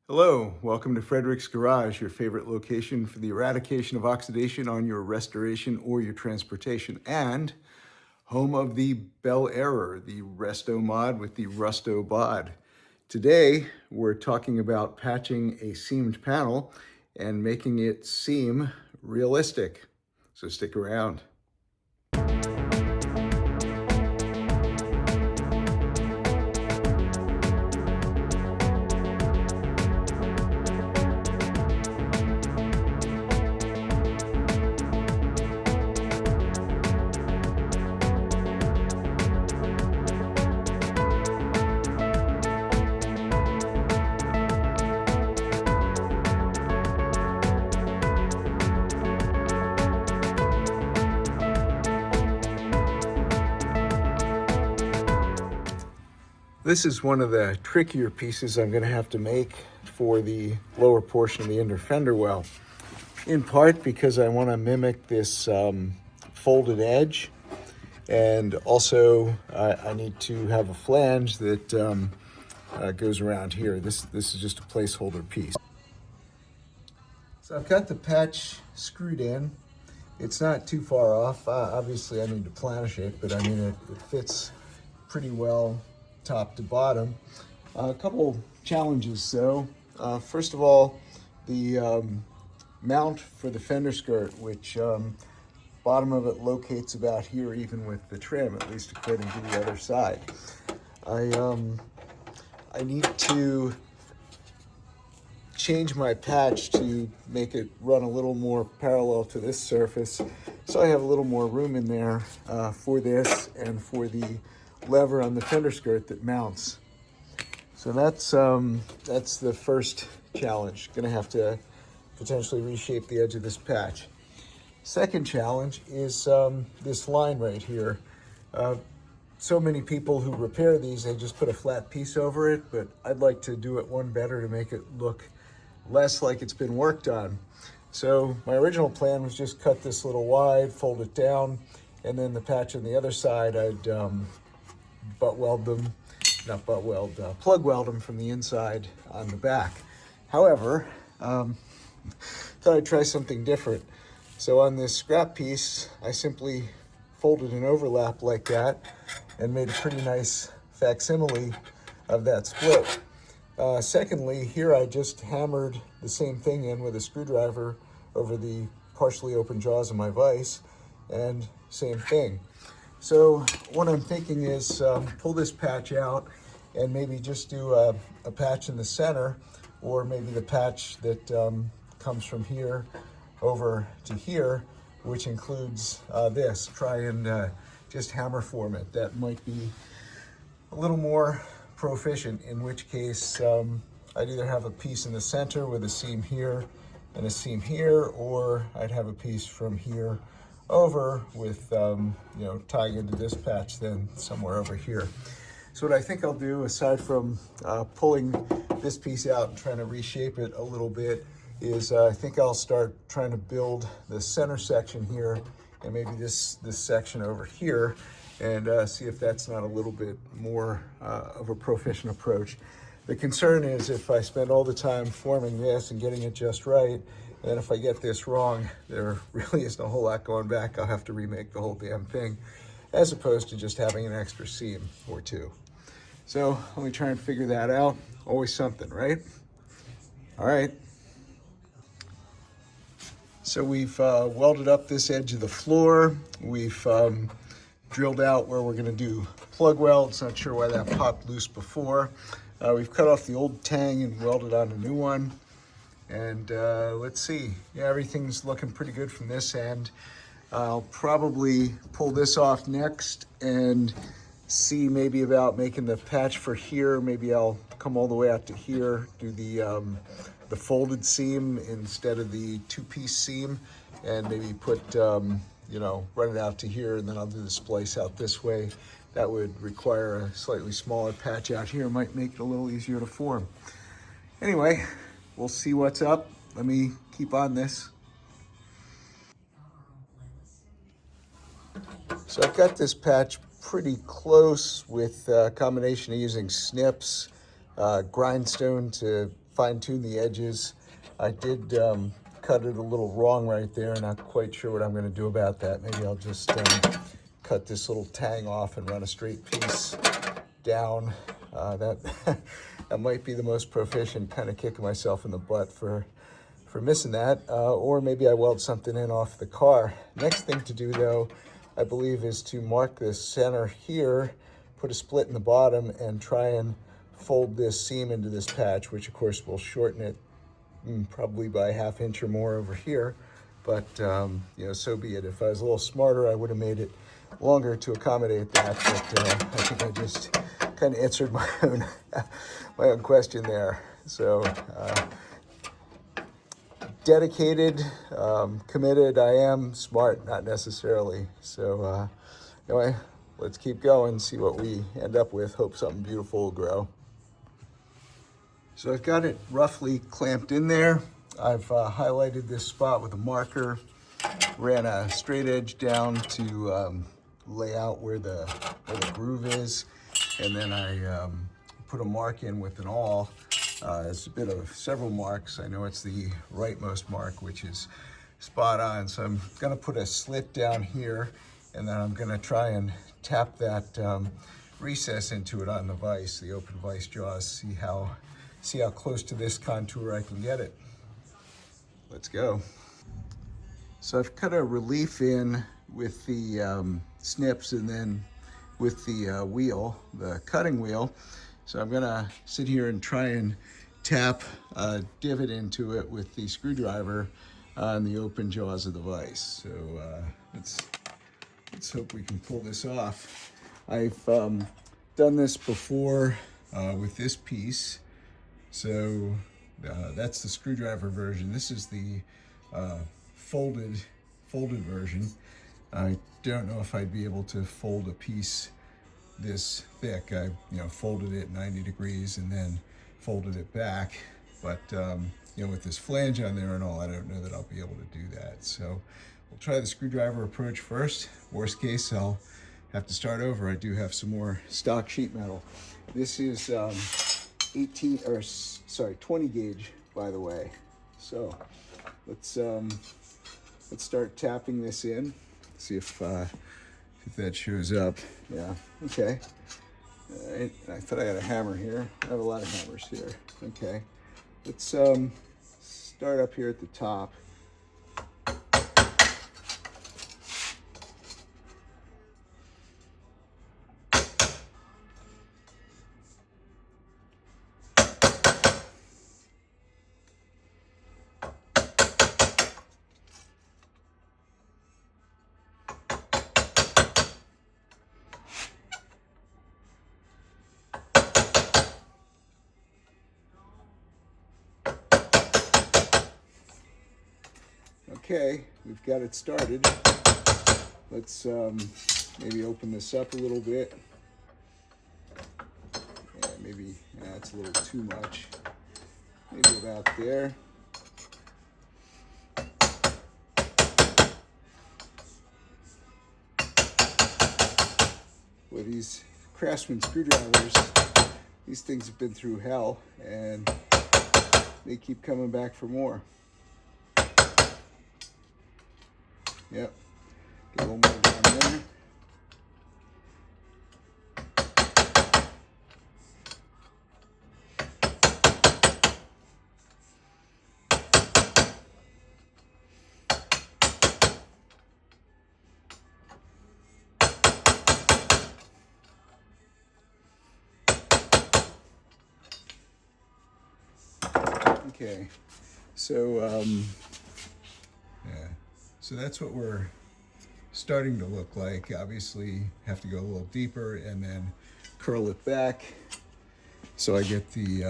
Hello, welcome to Frederick's Garage, your favorite location for the eradication of oxidation on your restoration or your transportation, and home of the Bel Airror, the resto-mod with the rusto-bod. Today, we're talking about patching a seamed panel and making it seem realistic. So stick around. This is one of the trickier pieces I'm going to have to make for the lower portion of the inner fender well, in part because I want to mimic this folded edge, and also I need to have a flange that goes around here. This is just a placeholder piece. So I've got the patch screwed in. It's not too far off. Obviously I need to planish it, but I mean it fits pretty well top to bottom. A couple challenges though. First of all, the mount for the fender skirt, which bottom of it locates about here even with the trim, at least according to the other side. I need to change my patch to make it run a little more parallel to this surface, so I have a little more room in there for this and for the lever on the fender skirt that mounts. So that's the first challenge. Gonna have to potentially reshape the edge of this patch. Second challenge is this line right here. So many people who repair these, they just put a flat piece over it, but I'd like to do it one better to make it look less like it's been worked on. So my original plan was just cut this little wide, fold it down, and then the patch on the other side, I'd plug weld them from the inside on the back. However, thought I'd try something different. So on this scrap piece, I simply folded an overlap like that and made a pretty nice facsimile of that split. Secondly, here I just hammered the same thing in with a screwdriver over the partially open jaws of my vise, and same thing. So what I'm thinking is pull this patch out and maybe just do a patch in the center, or maybe the patch that comes from here over to here, which includes this. Try and just hammer form it. That might be a little more proficient, in which case I'd either have a piece in the center with a seam here and a seam here, or I'd have a piece from here over with tying into this patch then somewhere over here. So what I think I'll do, aside from pulling this piece out and trying to reshape it a little bit, is I think I'll start trying to build the center section here and maybe this section over here, and see if that's not a little bit more of a proficient approach. The concern is if I spend all the time forming this and getting it just right, and if I get this wrong, there really isn't a whole lot going back. I'll have to remake the whole damn thing, as opposed to just having an extra seam or two. So let me try and figure that out. Always something, right? All right. So we've welded up this edge of the floor. We've drilled out where we're gonna do plug welds. Not sure why that popped loose before. We've cut off the old tang and welded on a new one. And let's see, yeah, everything's looking pretty good from this end. I'll probably pull this off next and see maybe about making the patch for here. Maybe I'll come all the way out to here, do the folded seam instead of the two-piece seam, and maybe put, run it out to here, and then I'll do the splice out this way. That would require a slightly smaller patch out here, might make it a little easier to form. Anyway, we'll see what's up. Let me keep on this. So I've got this patch pretty close with a combination of using snips, grindstone to fine tune the edges. I did cut it a little wrong right there. Not quite sure what I'm going to do about that. Maybe I'll just cut this little tang off and run a straight piece down. That that might be the most proficient, kind of kicking myself in the butt for missing that. Or maybe I weld something in off the car. Next thing to do though, I believe, is to mark this center here, put a split in the bottom, and try and fold this seam into this patch, which of course will shorten it probably by a ½ inch or more over here. But you know, so be it. If I was a little smarter, I would have made it longer to accommodate that. But I think I just kind of answered my own question there. So dedicated, committed, I am. Smart, not necessarily. So anyway, let's keep going, see what we end up with. Hope something beautiful will grow. So I've got it roughly clamped in there. I've highlighted this spot with a marker, ran a straight edge down to lay out where the groove is, and then I put a mark in with an awl. It's a bit of several marks. I know it's the rightmost mark, which is spot on. So I'm gonna put a slit down here, and then I'm gonna try and tap that recess into it on the vise, the open vise jaws, see how close to this contour I can get it. Let's go. So I've cut a relief in with the snips and then with the wheel, the cutting wheel. So I'm gonna sit here and try and tap a divot into it with the screwdriver on the open jaws of the vise. So let's hope we can pull this off. I've done this before with this piece. So that's the screwdriver version. This is the folded version. I don't know if I'd be able to fold a piece this thick. I folded it 90 degrees and then folded it back. But with this flange on there and all, I don't know that I'll be able to do that. So we'll try the screwdriver approach first. Worst case, I'll have to start over. I do have some more stock sheet metal. This is 20 gauge, by the way. So let's start tapping this in. See if that shows up. Yeah. Okay. All right. I thought I had a hammer here. I have a lot of hammers here. Okay. Let's start up here at the top. Okay, we've got it started. Let's maybe open this up a little bit. Yeah, maybe that's a little too much. Maybe about there. With these Craftsman screwdrivers, these things have been through hell, and they keep coming back for more. Yep, get a little more down there. Okay, so yeah. So that's what we're starting to look like. Obviously, have to go a little deeper and then curl it back so I get the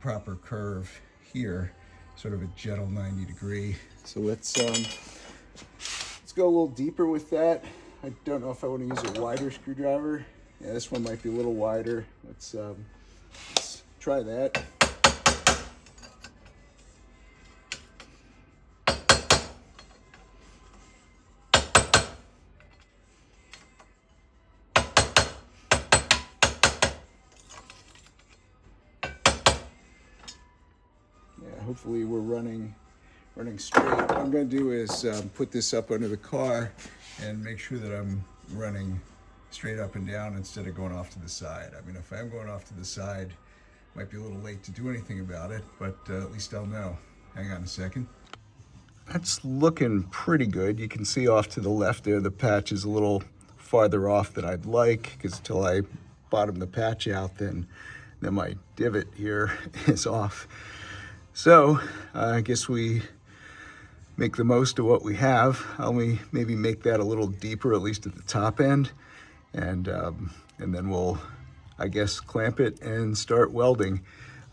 proper curve here, sort of a gentle 90 degree. So let's go a little deeper with that. I don't know if I want to use a wider screwdriver. Yeah, this one might be a little wider. Let's try that. hopefully we're running straight. What I'm going to do is put this up under the car and make sure that I'm running straight up and down instead of going off to the side. I mean, if I am going off to the side, might be a little late to do anything about it, but at least I'll know. Hang on a second. That's looking pretty good. You can see off to the left there, the patch is a little farther off than I'd like, because until I bottom the patch out, then my divot here is off. So I guess we make the most of what we have. I'll maybe make that a little deeper, at least at the top end, and then we'll, I guess, clamp it and start welding.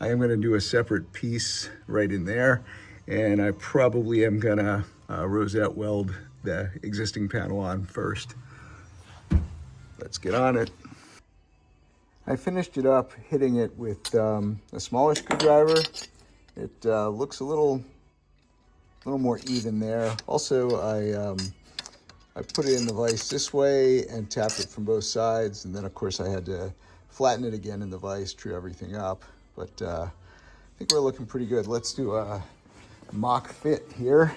I am going to do a separate piece right in there, and I probably am going to rosette weld the existing panel on first. Let's get on it. I finished it up hitting it with a smaller screwdriver. It looks a little more even there. Also, I put it in the vise this way and tapped it from both sides, and then of course I had to flatten it again in the vise, true everything up. But I think we're looking pretty good. Let's do a mock fit here.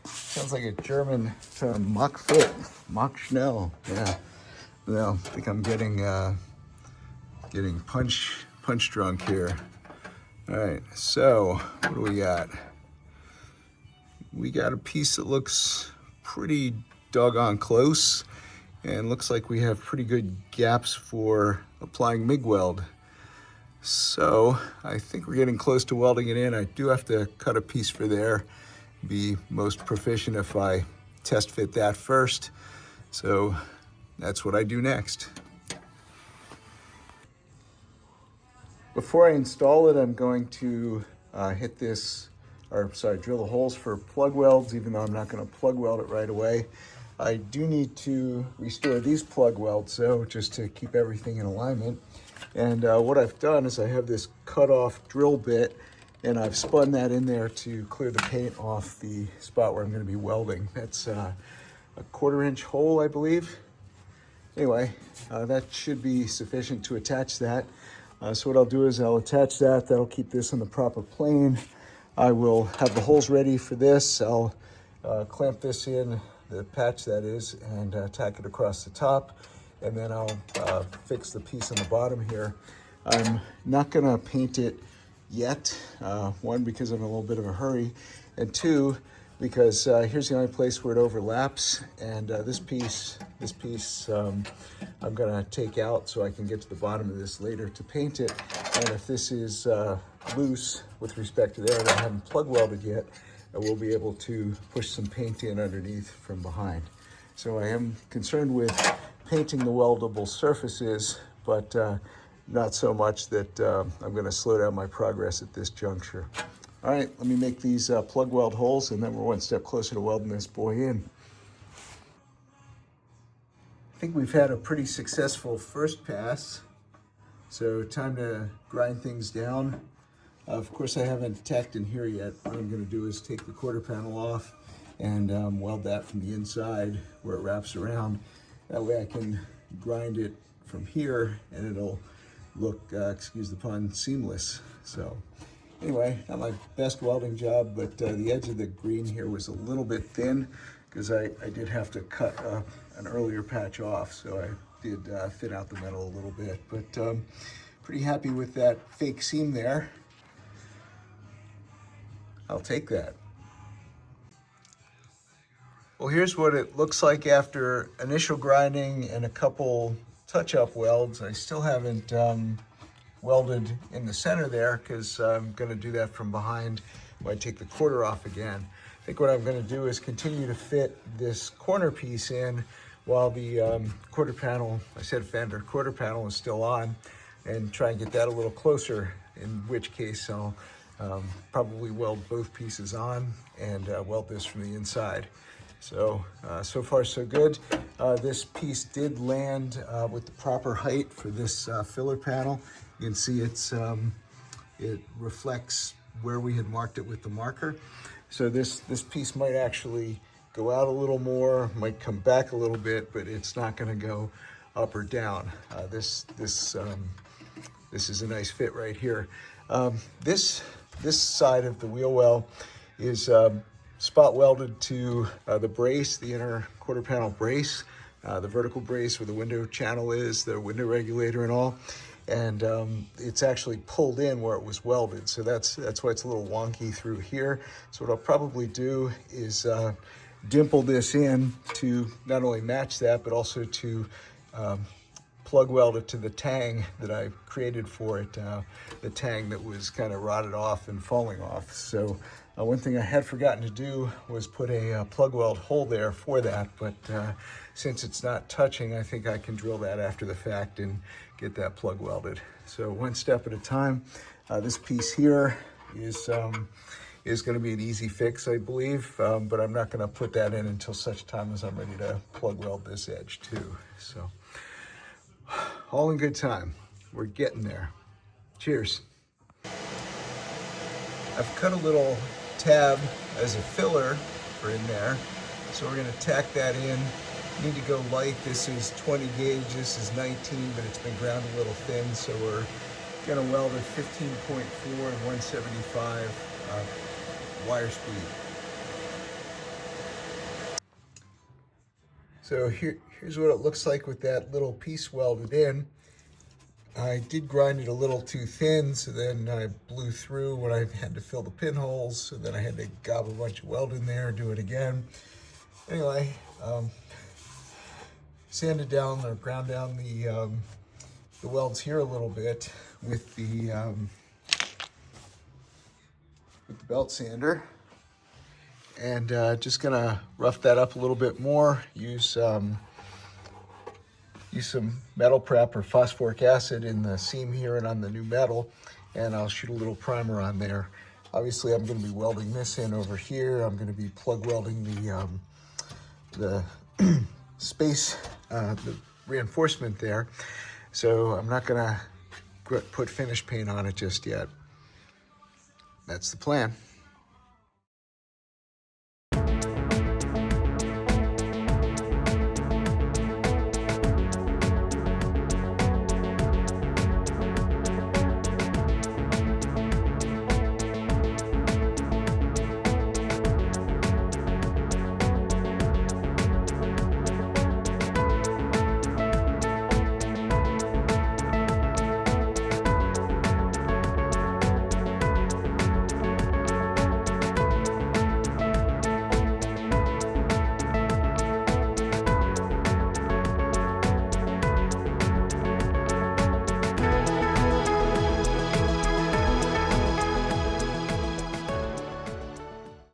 Sounds like a German term, mock fit, mock schnell. Yeah. Well, I think I'm getting punch drunk here. All right, so what do we got? We got a piece that looks pretty doggone close, and looks like we have pretty good gaps for applying MIG weld. So I think we're getting close to welding it in. I do have to cut a piece for there. Be most proficient if I test fit that first. So that's what I do next. Before I install it, I'm going to drill the holes for plug welds, even though I'm not going to plug weld it right away. I do need to restore these plug welds, though, just to keep everything in alignment. And what I've done is I have this cut-off drill bit, and I've spun that in there to clear the paint off the spot where I'm going to be welding. That's a 1/4-inch hole, I believe. Anyway, that should be sufficient to attach that. So what I'll do is I'll attach that. That'll keep this in the proper plane. I will have the holes ready for this. I'll clamp this in, the patch that is, and tack it across the top. And then I'll fix the piece on the bottom here. I'm not gonna paint it yet. One, because I'm in a little bit of a hurry, and two, because here's the only place where it overlaps, and this piece I'm gonna take out so I can get to the bottom of this later to paint it. And if this is loose with respect to there and I haven't plug welded yet, I will be able to push some paint in underneath from behind. So I am concerned with painting the weldable surfaces, but not so much that I'm gonna slow down my progress at this juncture. All right, let me make these plug weld holes, and then we're one step closer to welding this boy in. I think we've had a pretty successful first pass, so time to grind things down. Of course, I haven't tacked in here yet. What I'm gonna do is take the quarter panel off and weld that from the inside where it wraps around. That way I can grind it from here and it'll look, excuse the pun, seamless. So anyway, not my best welding job, but the edge of the green here was a little bit thin because I did have to cut an earlier patch off, so I did thin out the metal a little bit. But pretty happy with that fake seam there. I'll take that. Well, here's what it looks like after initial grinding and a couple touch-up welds. I still haven't welded in the center there because I'm going to do that from behind when I take the quarter off again. I think what I'm going to do is continue to fit this corner piece in while the quarter panel, I said fender, quarter panel is still on, and try and get that a little closer, in which case I'll probably weld both pieces on and weld this from the inside. So, so far so good. This piece did land with the proper height for this filler panel. You can see it reflects where we had marked it with the marker. So this piece might actually go out a little more, might come back a little bit, but it's not gonna go up or down. This is a nice fit right here. This this side of the wheel well is spot welded to the brace, the inner quarter panel brace, the vertical brace where the window channel is, the window regulator and all. And it's actually pulled in where it was welded. So that's why it's a little wonky through here. So what I'll probably do is dimple this in to not only match that, but also to plug weld it to the tang that I created for it, the tang that was kind of rotted off and falling off. So one thing I had forgotten to do was put a plug weld hole there for that, but since it's not touching, I think I can drill that after the fact and get that plug welded. So one step at a time. This piece here is going to be an easy fix, I believe, but I'm not going to put that in until such time as I'm ready to plug weld this edge too. So all in good time. We're getting there. Cheers. I've cut a little tab as a filler for in there, so we're going to tack that in. Need to go light. This is 20 gauge, this is 19, but it's been ground a little thin, so we're going to weld at 15.4 and 175 wire speed. So here's what it looks like with that little piece welded in. I did grind it a little too thin, so then I blew through when I had to fill the pinholes, so then I had to gob a bunch of weld in there, do it again. Anyway, sanded down or ground down the welds here a little bit with the belt sander, and just gonna rough that up a little bit more. Use some metal prep or phosphoric acid in the seam here and on the new metal, and I'll shoot a little primer on there. Obviously, I'm going to be welding this in over here. I'm going to be plug welding the space, the reinforcement there. So I'm not going to put finish paint on it just yet. That's the plan.